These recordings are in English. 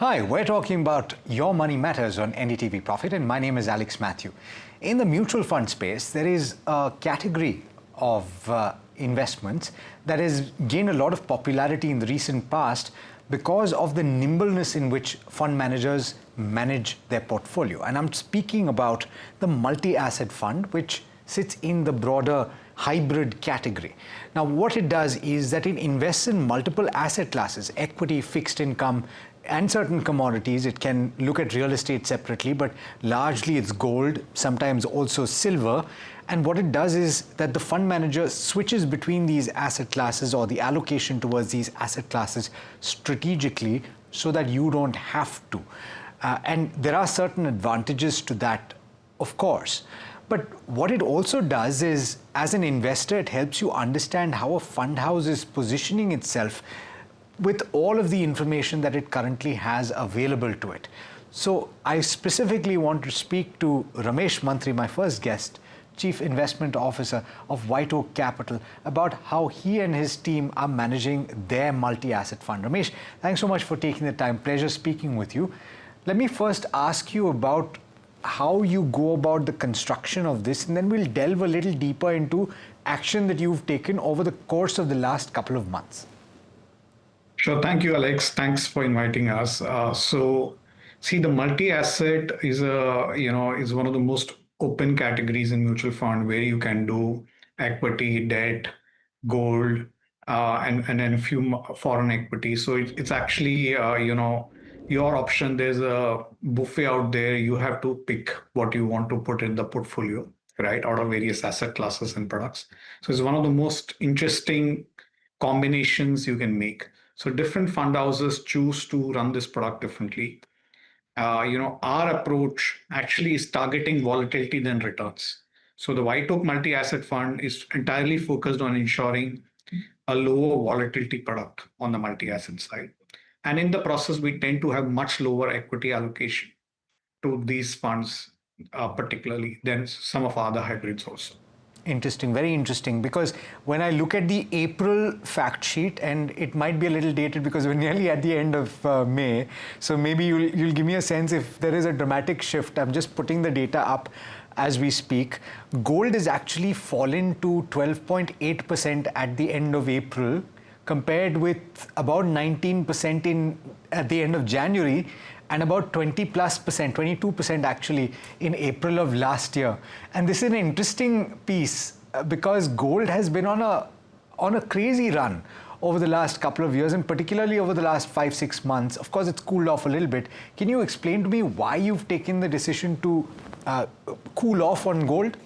Hi, we're talking about Your Money Matters on NDTV Profit, and my name is Alex Matthew. In the mutual fund space, there is a category of investments that has gained a lot of popularity in the recent past because of the nimbleness in which fund managers manage their portfolio. And I'm speaking about the multi-asset fund, which sits in the broader hybrid category. Now, what it does is that it invests in multiple asset classes: equity, fixed income, and certain commodities. It can look at real estate separately, but largely it's gold, sometimes also silver. And what it does is that the fund manager switches between these asset classes, or the allocation towards these asset classes, strategically, so that you don't have to. And there are certain advantages to that, of course. But what it also does is, as an investor, it helps you understand how a fund house is positioning itself with all of the information that it currently has available to it. So I specifically want to speak to Ramesh Mantri, my first guest, Chief Investment Officer of WhiteOak Capital, about how he and his team are managing their multi-asset fund. Ramesh, thanks so much for taking the time. Pleasure speaking with you. Let me first ask you about how you go about the construction of this, and then we'll delve a little deeper into action that you've taken over the course of the last couple of months. Sure. Thank you, Alex. Thanks for inviting us. See, the multi-asset is one of the most open categories in mutual fund, where you can do equity, debt, gold, and then a few foreign equities. So it's actually your option. There's a buffet out there. You have to pick what you want to put in the portfolio, right, out of various asset classes and products. So it's one of the most interesting combinations you can make. So different fund houses choose to run this product differently. Our approach actually is targeting volatility than returns. So the WhiteOak multi-asset fund is entirely focused on ensuring a lower volatility product on the multi-asset side. And in the process, we tend to have much lower equity allocation to these funds, particularly than some of our other hybrids also. Interesting, very interesting, because when I look at the April fact sheet, and it might be a little dated because we're nearly at the end of May, so maybe you'll give me a sense if there is a dramatic shift. I'm just putting the data up as we speak. Gold has actually fallen to 12.8% at the end of April, compared with about 19% at the end of January, and about 22% actually in April of last year. And this is an interesting piece because gold has been on a crazy run over the last couple of years, and particularly over the last 5-6 months. Of course, it's cooled off a little bit. Can you explain to me why you've taken the decision to cool off on gold?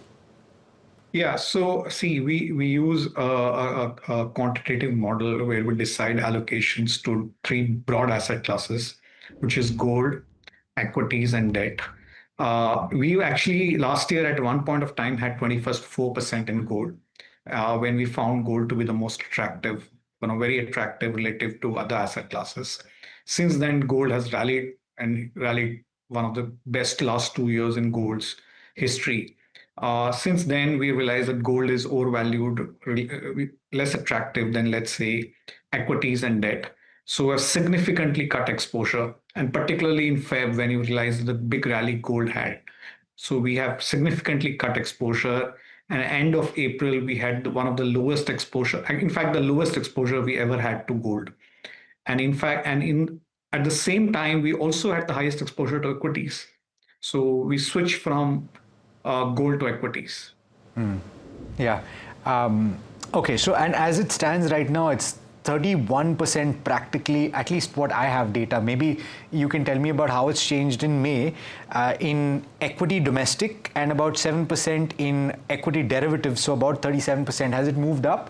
Yeah, so see, we use a quantitative model where we decide allocations to three broad asset classes, which is gold, equities, and debt. We actually last year at one point of time had 4% in gold, when we found gold to be the most attractive, very attractive relative to other asset classes. Since then, gold has rallied one of the best last 2 years in gold's history. Since then, we realized that gold is overvalued, less attractive than, let's say, equities and debt. So we've significantly cut exposure, and particularly in Feb, when you realize the big rally gold had. So we have significantly cut exposure, and at the end of April, we had one of the lowest exposure, in fact, the lowest exposure we ever had to gold. And in fact, at the same time, we also had the highest exposure to equities. So we switched from gold to equities. Yeah. Okay. So, and as it stands right now, it's 31% practically, at least what I have data. Maybe you can tell me about how it's changed in May, in equity domestic, and about 7% in equity derivatives, so about 37%. Has it moved up?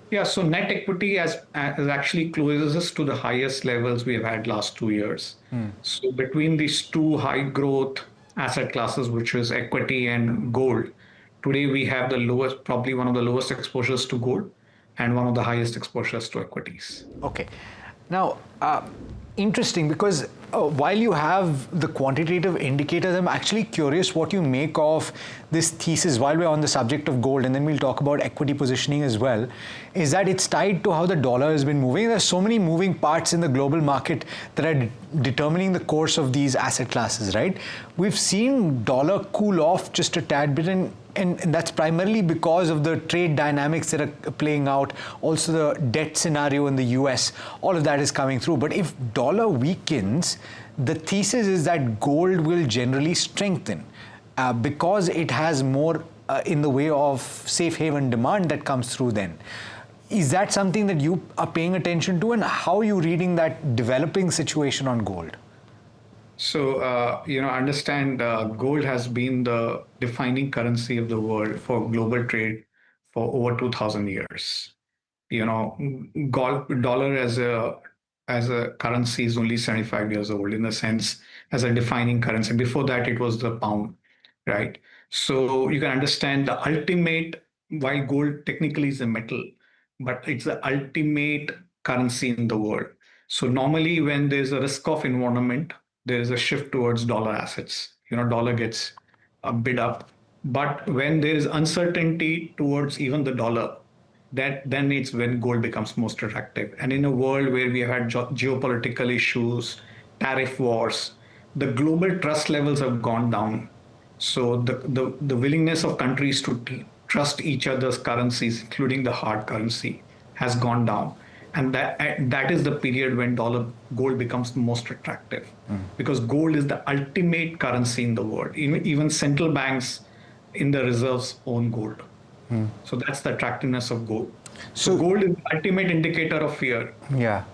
Yeah, so net equity as actually closes to the highest levels we have had last 2 years. So between these two high growth asset classes, which is equity and gold, today we have the lowest, probably one of the lowest exposures to gold, and one of the highest exposures to equities. Okay. Now, interesting, because While you have the quantitative indicators, I'm actually curious what you make of this thesis while we're on the subject of gold, and then we'll talk about equity positioning as well, is that it's tied to how the dollar has been moving. There's so many moving parts in the global market that are determining the course of these asset classes, right? We've seen dollar cool off just a tad bit, and that's primarily because of the trade dynamics that are playing out, also the debt scenario in the US, all of that is coming through. But if dollar weakens, the thesis is that gold will generally strengthen because it has more in the way of safe haven demand that comes through then. Is that something that you are paying attention to, and how are you reading that developing situation on gold? So, understand gold has been the defining currency of the world for global trade for over 2000 years. Dollar as a currency is only 75 years old in the sense as a defining currency. Before that, it was the pound, right? So you can understand the ultimate, while gold technically is a metal, but it's the ultimate currency in the world. So normally when there's a risk of environment, there is a shift towards dollar assets. Dollar gets a bid up. But when there is uncertainty towards even the dollar, that then it's when gold becomes most attractive. And in a world where we have had geopolitical issues, tariff wars, the global trust levels have gone down. So the willingness of countries to trust each other's currencies, including the hard currency, has gone down. And that is the period when gold becomes most attractive, because gold is the ultimate currency in the world. Even central banks in the reserves own gold. So that's the attractiveness of gold. So gold is the ultimate indicator of fear. Yeah.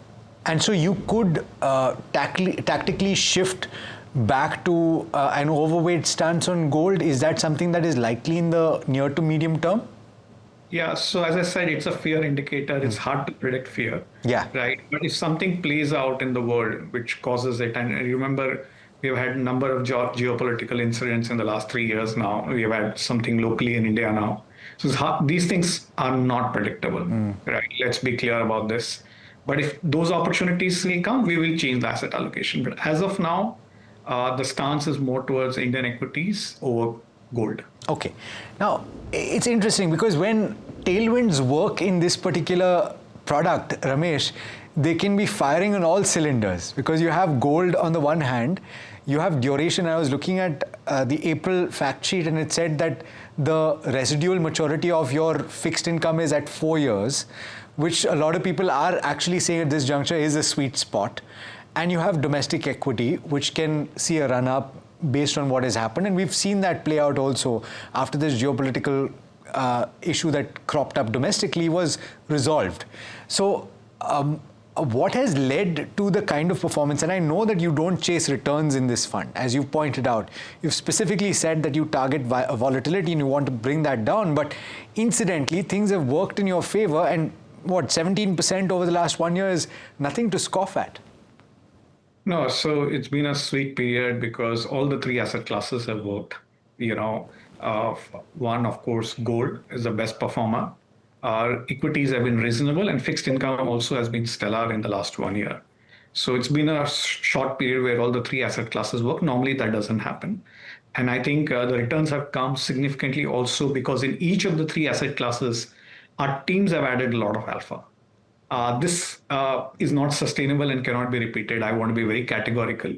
And so you could tactically shift back to an overweight stance on gold. Is that something that is likely in the near to medium term? Yeah, so as I said, it's a fear indicator. It's hard to predict fear. Yeah. Right. But if something plays out in the world which causes it, and remember, we've had a number of geopolitical incidents in the last 3 years now. We have had something locally in India now. So these things are not predictable, right? Let's be clear about this. But if those opportunities will come, we will change the asset allocation. But as of now, the stance is more towards Indian equities over gold. Okay. Now, it's interesting because when tailwinds work in this particular product, Ramesh, they can be firing on all cylinders because you have gold on the one hand, you have duration. I was looking at the April fact sheet and it said that the residual maturity of your fixed income is at 4 years, which a lot of people are actually saying at this juncture is a sweet spot. And you have domestic equity, which can see a run up based on what has happened. And we've seen that play out also after this geopolitical issue that cropped up domestically was resolved. So what has led to the kind of performance? And I know that you don't chase returns in this fund, as you've pointed out. You've specifically said that you target volatility and you want to bring that down. But incidentally, things have worked in your favor. And what, 17% over the last 1 year is nothing to scoff at. No, so it's been a sweet period because all the three asset classes have worked. One, of course, gold is the best performer. Our equities have been reasonable, and fixed income also has been stellar in the last 1 year. So it's been a short period where all the three asset classes work. Normally that doesn't happen. And I think the returns have come significantly also because in each of the three asset classes, our teams have added a lot of alpha. This is not sustainable and cannot be repeated. I want to be very categorical.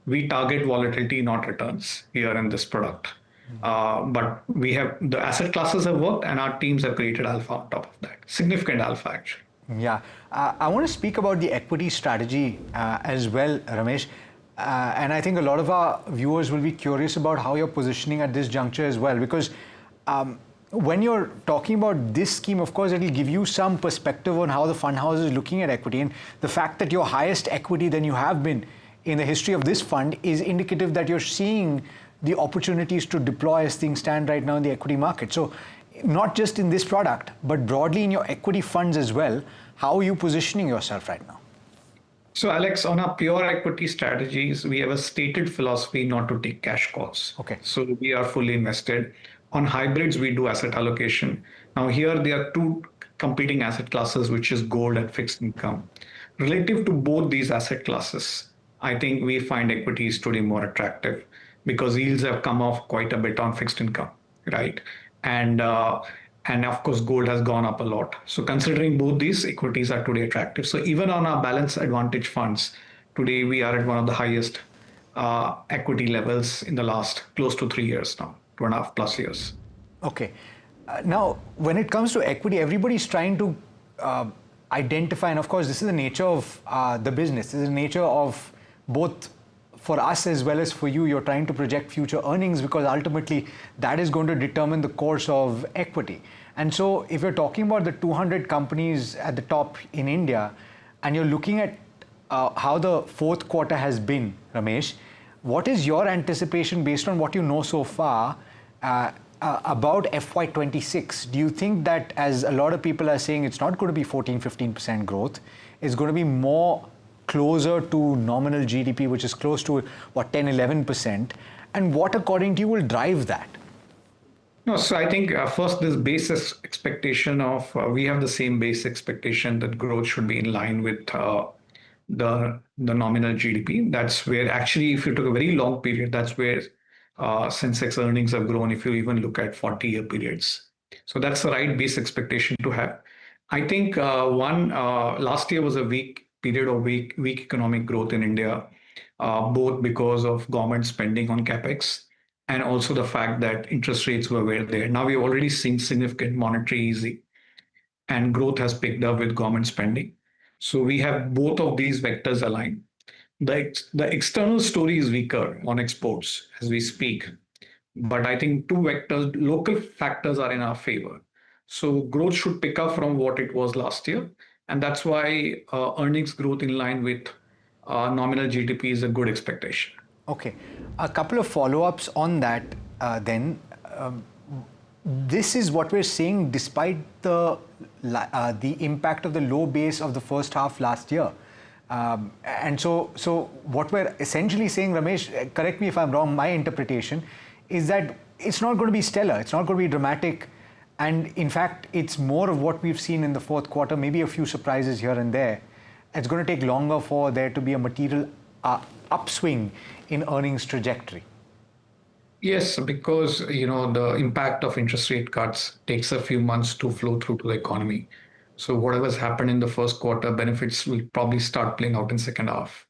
We target volatility, not returns here in this product. But we have the asset classes have worked and our teams have created alpha on top of that. Significant alpha, actually. Yeah. I want to speak about the equity strategy as well, Ramesh. And I think a lot of our viewers will be curious about how you're positioning at this juncture as well, because when you're talking about this scheme, of course, it'll give you some perspective on how the fund house is looking at equity. And the fact that you're highest equity than you have been in the history of this fund is indicative that you're seeing the opportunities to deploy as things stand right now in the equity market. So not just in this product, but broadly in your equity funds as well, how are you positioning yourself right now? So Alex, on our pure equity strategies, we have a stated philosophy not to take cash calls. Okay. So we are fully invested. On hybrids, we do asset allocation. Now here there are two competing asset classes, which is gold and fixed income. Relative to both these asset classes, I think we find equities today more attractive because yields have come off quite a bit on fixed income, right? And uh, and of course, gold has gone up a lot. So considering both these, equities are today attractive. So even on our balance advantage funds, today we are at one of the highest equity levels in the last close to 3 years now, 2.5+ years. Okay. Now, when it comes to equity, everybody's trying to identify, and of course, this is the nature of the business. This is the nature of both for us as well as for you. You're trying to project future earnings because ultimately that is going to determine the course of equity. And so, if you're talking about the 200 companies at the top in India, and you're looking at how the fourth quarter has been, Ramesh, what is your anticipation based on what you know so far about FY26? Do you think that, as a lot of people are saying, it's not going to be 14-15% growth, it's going to be more closer to nominal GDP, which is close to what, 10-11%? And what, according to you, will drive that? No, so I think first this basis expectation of we have the same base expectation that growth should be in line with the nominal GDP. That's where actually, if you took a very long period, that's where Sensex earnings have grown. If you even look at 40-year periods, so that's the right base expectation to have. I think last year was a weak period of weak economic growth in India, both because of government spending on capex and also the fact that interest rates were there. Now we've already seen significant monetary easing and growth has picked up with government spending. So we have both of these vectors aligned. The external story is weaker on exports as we speak, but I think two vectors, local factors are in our favor. So growth should pick up from what it was last year, and that's why earnings growth in line with nominal GDP is a good expectation. Okay, a couple of follow-ups on that then. This is what we're seeing despite the impact of the low base of the first half last year. And so what we're essentially saying, Ramesh, correct me if I'm wrong, my interpretation is that it's not going to be stellar, it's not going to be dramatic, and in fact, it's more of what we've seen in the fourth quarter, maybe a few surprises here and there. It's going to take longer for there to be a material upswing in earnings trajectory. Yes, because the impact of interest rate cuts takes a few months to flow through to the economy. So whatever's happened in the first quarter, benefits will probably start playing out in second half.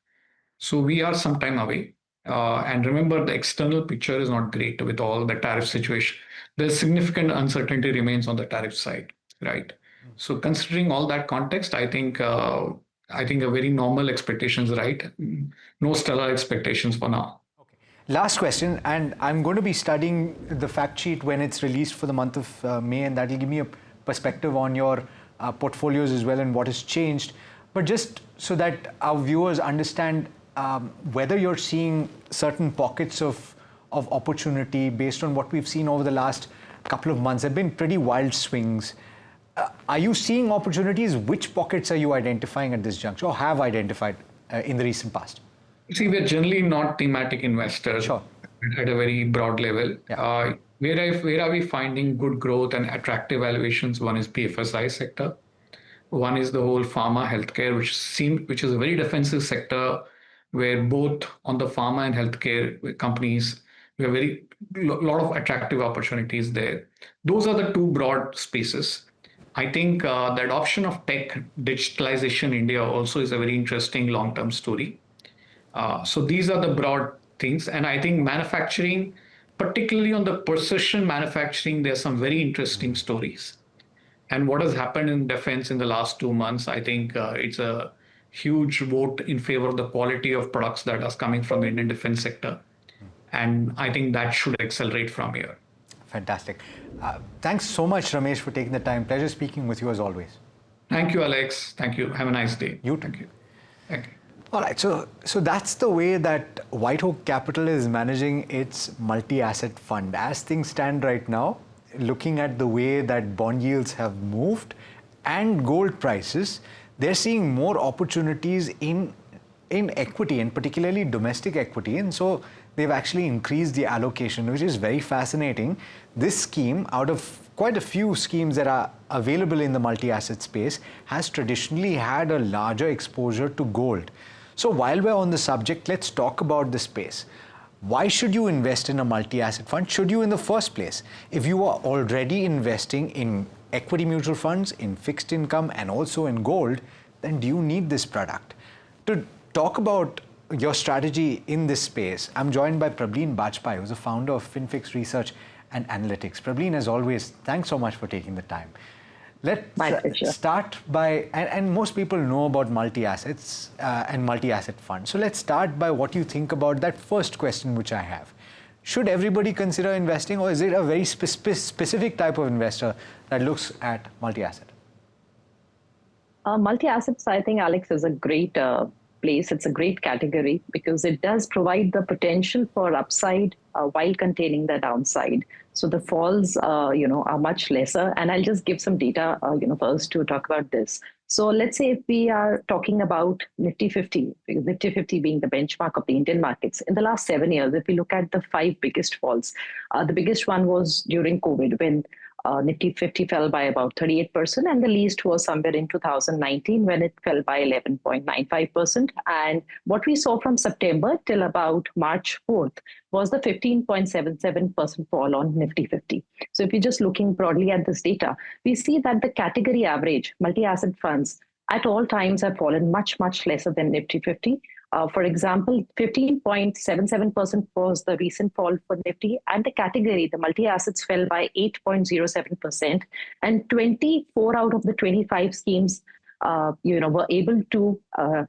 So we are some time away. And remember, the external picture is not great with all the tariff situation. There's significant uncertainty remains on the tariff side, right? So considering all that context, I think a very normal expectations, right? No stellar expectations for now. Last question, and I'm going to be studying the fact sheet when it's released for the month of May, and that will give me a perspective on your portfolios as well and what has changed. But just so that our viewers understand whether you're seeing certain pockets of opportunity based on what we've seen over the last couple of months. There have been pretty wild swings. Are you seeing opportunities? Which pockets are you identifying at this juncture or have identified in the recent past? See, we're generally not thematic investors. Sure. At a very broad level. Yeah. Where are we finding good growth and attractive valuations? One is BFSI sector. One is the whole pharma healthcare, which is a very defensive sector, where both on the pharma and healthcare companies, we have lot of attractive opportunities there. Those are the two broad spaces. I think the adoption of tech digitalization in India also is a very interesting long-term story. So these are the broad things. And I think manufacturing, particularly on the precision manufacturing, there's some very interesting stories. And what has happened in defense in the last 2 months, I think it's a huge vote in favor of the quality of products that are coming from the Indian defense sector. And I think that should accelerate from here. Fantastic. Thanks so much, Ramesh, for taking the time. Pleasure speaking with you as always. Thank you, Alex. Thank you. Have a nice day. You too. Thank you. Thank you. All right, so that's the way that WhiteOak Capital is managing its multi-asset fund. As things stand right now, looking at the way that bond yields have moved and gold prices, they're seeing more opportunities in equity, and particularly domestic equity. And so they've actually increased the allocation, which is very fascinating. This scheme, out of quite a few schemes that are available in the multi-asset space, has traditionally had a larger exposure to gold. So while we're on the subject, let's talk about the space. Why should you invest in a multi-asset fund? Should you in the first place? If you are already investing in equity mutual funds, in fixed income, and also in gold, then do you need this product? To talk about your strategy in this space, I'm joined by Prableen Bajpai, who's the founder of FinFix Research and Analytics. Prableen, as always, thanks so much for taking the time. Let's start by, and most people know about multi-assets and multi-asset funds. So let's start by what you think about that first question which I have. Should everybody consider investing, or is it a very specific type of investor that looks at multi-asset? Multi-assets, I think, Alex, is a great place. It's a great category because it does provide the potential for upside while containing the downside. So the falls, are much lesser. And I'll just give some data, first to talk about this. So let's say if we are talking about Nifty 50, because Nifty 50 being the benchmark of the Indian markets, in the last 7 years, if we look at the 5 biggest falls, the biggest one was during COVID when Nifty 50 fell by about 38%, and the least was somewhere in 2019 when it fell by 11.95%. And what we saw from September till about March 4th was the 15.77% fall on Nifty 50. So if you're just looking broadly at this data, we see that the category average multi-asset funds at all times have fallen much, much lesser than Nifty 50. For example, 15.77% was the recent fall for Nifty, and the category, the multi-assets, fell by 8.07%, and 24 out of the 25 schemes, were able to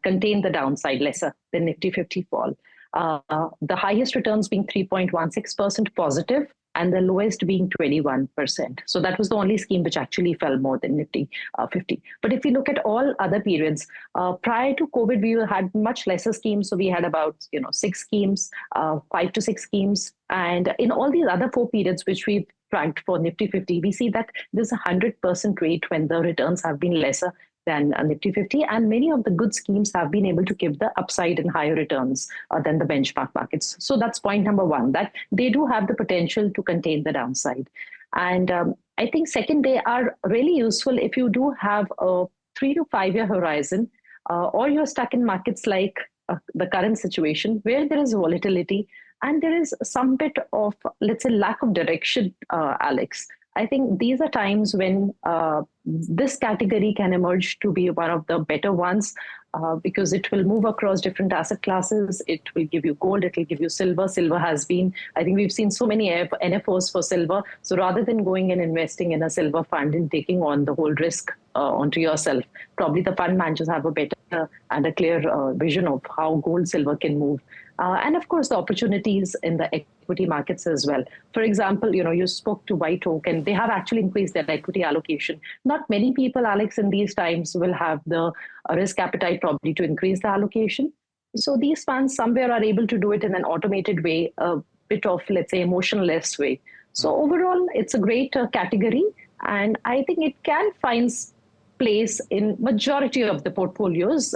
contain the downside lesser than Nifty 50 fall. The highest returns being 3.16% positive, and the lowest being 21%. So that was the only scheme which actually fell more than Nifty 50. But if you look at all other periods, prior to COVID, we had much lesser schemes. So we had about 6 schemes, 5 to 6 schemes. And in all these other 4 periods, which we've tracked for Nifty 50, we see that there's a 100% rate when the returns have been lesser than Nifty 50, and many of the good schemes have been able to give the upside and higher returns than the benchmark markets. So that's point number 1, that they do have the potential to contain the downside. And I think second, they are really useful if you do have a 3 to 5 year horizon, or you're stuck in markets like the current situation where there is volatility and there is some bit of, let's say, lack of direction, Alex. I think these are times when this category can emerge to be one of the better ones because it will move across different asset classes. It will give you gold, it will give you silver. Silver has been, I think we've seen so many NFOs for silver. So rather than going and investing in a silver fund and taking on the whole risk onto yourself, probably the fund managers have a better and a clear vision of how gold, silver can move. And of course, the opportunities in the equity markets as well. For example, you spoke to WhiteOak, and they have actually increased their equity allocation. Not many people, Alex, in these times will have the risk appetite probably to increase the allocation. So these funds somewhere are able to do it in an automated way, a bit of, let's say, emotionless way. So overall, it's a great category, and I think it can find place in majority of the portfolios.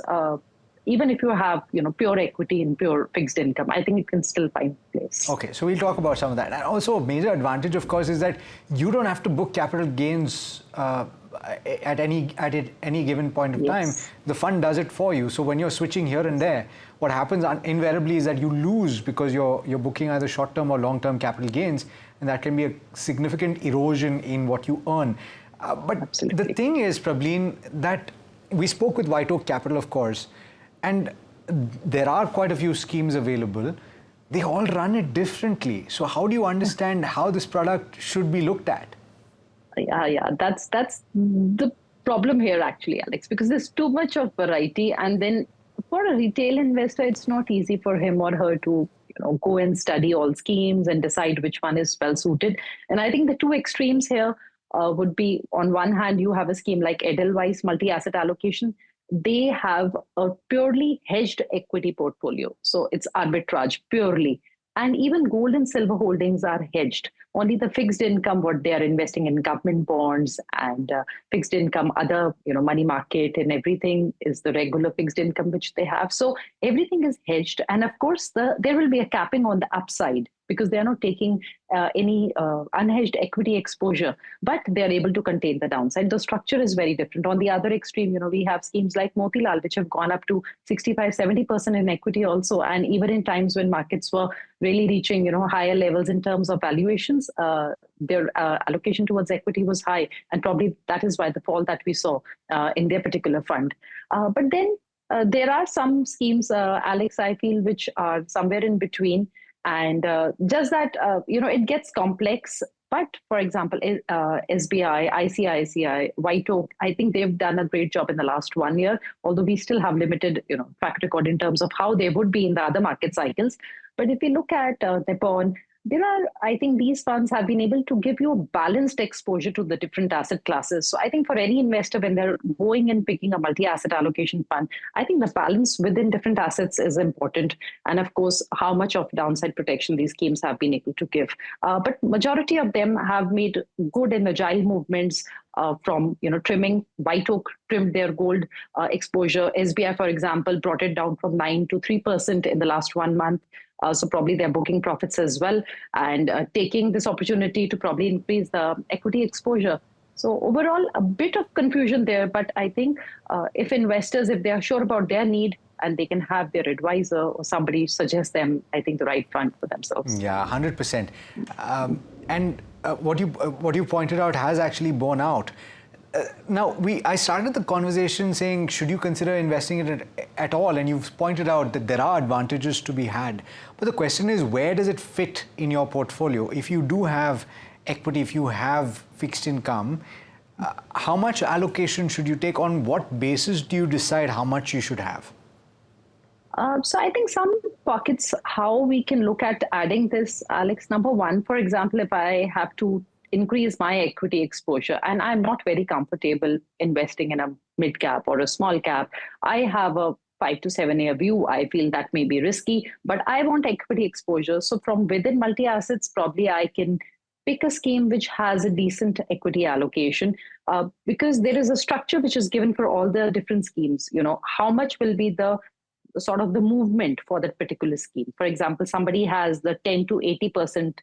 Even if you have, pure equity and pure fixed income, I think it can still find place. Okay, so we'll talk about some of that. And also a major advantage, of course, is that you don't have to book capital gains at any given point of time. The fund does it for you. So when you're switching here and there, what happens invariably is that you lose because you're booking either short-term or long-term capital gains, and that can be a significant erosion in what you earn. But Absolutely. The thing is, Prableen, that we spoke with WhiteOak Capital, of course, and there are quite a few schemes available. They all run it differently. So how do you understand how this product should be looked at? Yeah, that's the problem here actually, Alex, because there's too much of variety. And then for a retail investor, it's not easy for him or her to go and study all schemes and decide which one is well suited. And I think the two extremes here would be, on one hand, you have a scheme like Edelweiss multi-asset allocation. They have a purely hedged equity portfolio. So it's arbitrage purely. And even gold and silver holdings are hedged. Only the fixed income, what they are investing in government bonds and fixed income, other money market and everything is the regular fixed income which they have. So everything is hedged. And of course, there will be a capping on the upside because they are not taking any unhedged equity exposure, but they are able to contain the downside. The structure is very different. On the other extreme, we have schemes like Motilal, which have gone up to 65-70% in equity also. And even in times when markets were really reaching, higher levels in terms of valuations, their allocation towards equity was high. And probably that is why the fall that we saw in their particular fund. But then there are some schemes, Alex, I feel, which are somewhere in between. And just that, it gets complex. But for example, SBI, ICICI, WhiteOak, I think they've done a great job in the last 1 year, although we still have limited, track record in terms of how they would be in the other market cycles. But if you look at Nippon, I think these funds have been able to give you a balanced exposure to the different asset classes. So I think for any investor, when they're going and picking a multi-asset allocation fund, I think the balance within different assets is important. And of course, how much of downside protection these schemes have been able to give. But majority of them have made good and agile movements from trimming. WhiteOak trimmed their gold exposure. SBI, for example, brought it down from 9 to 3% in the last 1 month. So probably they're booking profits as well, and taking this opportunity to probably increase the equity exposure. So overall, a bit of confusion there. But I think if investors, if they are sure about their need, and they can have their advisor or somebody suggest them, I think, the right fund for themselves. Yeah, 100%. And what you pointed out has actually borne out. Now, I started the conversation saying, should you consider investing in it at all? And you've pointed out that there are advantages to be had. But the question is, where does it fit in your portfolio? If you do have equity, if you have fixed income, how much allocation should you take? On what basis do you decide how much you should have? So I think some pockets, how we can look at adding this, Alex. Number one, for example, if I have to increase my equity exposure and I'm not very comfortable investing in a mid cap or a small cap, I have a 5 to 7 year view. I feel that may be risky, but I want equity exposure. So from within multi-assets, probably I can pick a scheme which has a decent equity allocation, because there is a structure which is given for all the different schemes. How much will be the sort of the movement for that particular scheme. For example, somebody has the 10 to 80%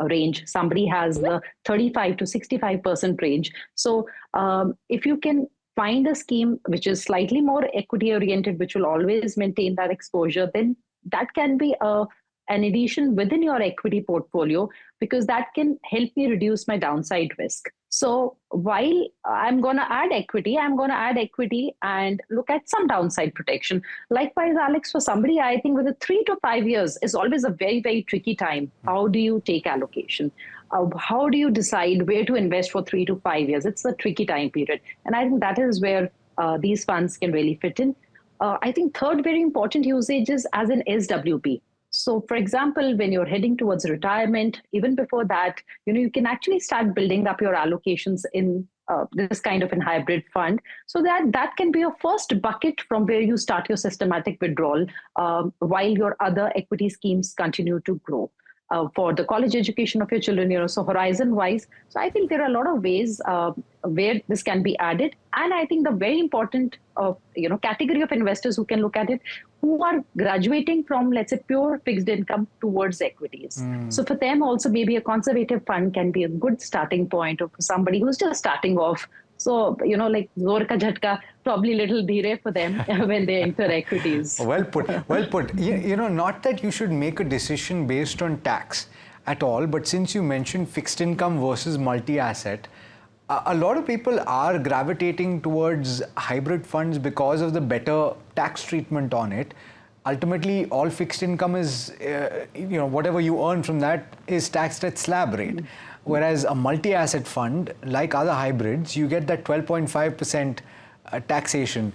range, somebody has the 35 to 65% range. So if you can find a scheme which is slightly more equity oriented, which will always maintain that exposure, then that can be an addition within your equity portfolio, because that can help me reduce my downside risk. So while I'm going to add equity, and look at some downside protection. Likewise, Alex, for somebody, I think with a 3 to 5 years is always a very, very tricky time. How do you take allocation? How do you decide where to invest for 3 to 5 years? It's a tricky time period. And I think that is where these funds can really fit in. I think third very important usage is as an SWP. So, for example, when you're heading towards retirement, even before that, you can actually start building up your allocations in this kind of a hybrid fund, so that can be your first bucket from where you start your systematic withdrawal while your other equity schemes continue to grow. For the college education of your children, so horizon-wise. So I think there are a lot of ways where this can be added. And I think the very important, category of investors who can look at it, who are graduating from, let's say, pure fixed income towards equities. So for them also, maybe a conservative fund can be a good starting point, or for somebody who's just starting off. So, like zor ka jhatka, probably little dheere for them when they enter equities. Well put, well put. Not that you should make a decision based on tax at all, but since you mentioned fixed income versus multi-asset, a lot of people are gravitating towards hybrid funds because of the better tax treatment on it. Ultimately, all fixed income is, whatever you earn from that is taxed at slab rate. Whereas a multi-asset fund, like other hybrids, you get that 12.5% taxation.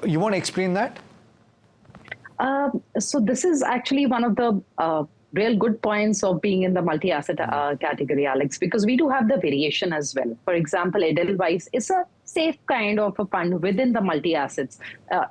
You want to explain that? So this is actually one of the real good points of being in the multi-asset category, Alex, because we do have the variation as well. For example, Edelweiss is a safe kind of a fund within the multi-assets.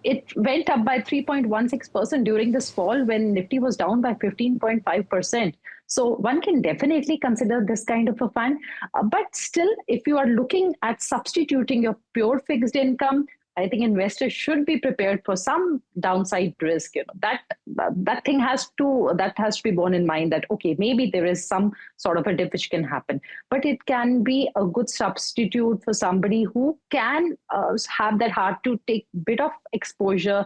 It went up by 3.16% during this fall when Nifty was down by 15.5%. So one can definitely consider this kind of a fund. But still, if you are looking at substituting your pure fixed income I think investors should be prepared for some downside risk. That thing has to be borne in mind, that okay, maybe there is some sort of a dip which can happen, but it can be a good substitute for somebody who can have that heart to take bit of exposure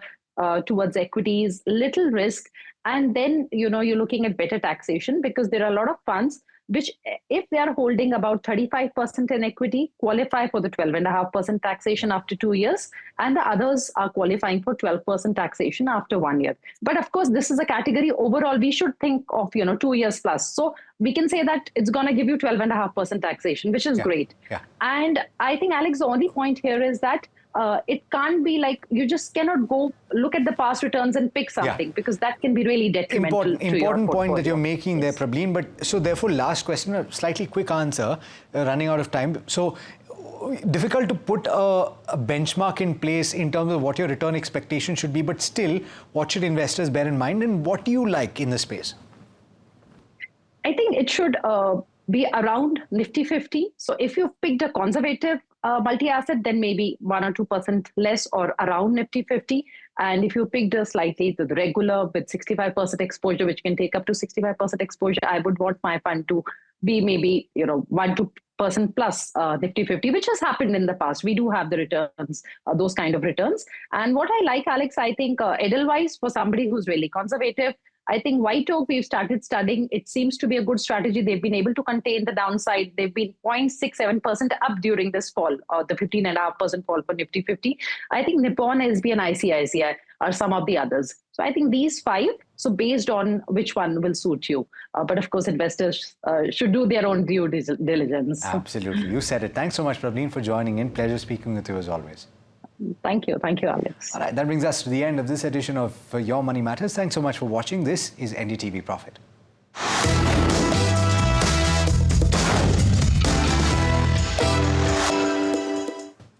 towards equities, little risk, and then you're looking at better taxation, because there are a lot of funds which, if they are holding about 35% in equity, qualify for the 12.5% taxation after 2 years, and the others are qualifying for 12% taxation after 1 year. But of course, this is a category overall we should think of 2 years plus. So we can say that it's going to give you 12.5% taxation, which is great. Yeah. And I think, Alex, the only point here is that it can't be like you just cannot go look at the past returns and pick something, because that can be really detrimental to your portfolio. Important point that you're making there, Prableen. But so therefore, last question, a slightly quick answer, running out of time. So difficult to put a benchmark in place in terms of what your return expectation should be, but still, what should investors bear in mind, and what do you like in the space? I think it should be around Nifty 50. So if you've picked a conservative multi-asset, then maybe 1 or 2% less or around Nifty 50. And if you picked a slightly the regular with 65% exposure, which can take up to 65% exposure, I would want my fund to be maybe 1-2% plus Nifty 50, which has happened in the past. We do have the returns, those kind of returns. And what I like, Alex, I think Edelweiss, for somebody who's really conservative, I think WhiteOak, we've started studying. It seems to be a good strategy. They've been able to contain the downside. They've been 0.67% up during this fall, or the 15.5% fall for Nifty 50. I think Nippon, SB, and ICICI are some of the others. So I think these 5, so based on which one will suit you. But of course, investors should do their own due diligence. Absolutely. You said it. Thanks so much, Prableen, for joining in. Pleasure speaking with you as always. Thank you. Thank you, Alex. All right, that brings us to the end of this edition of Your Money Matters. Thanks so much for watching. This is NDTV Profit.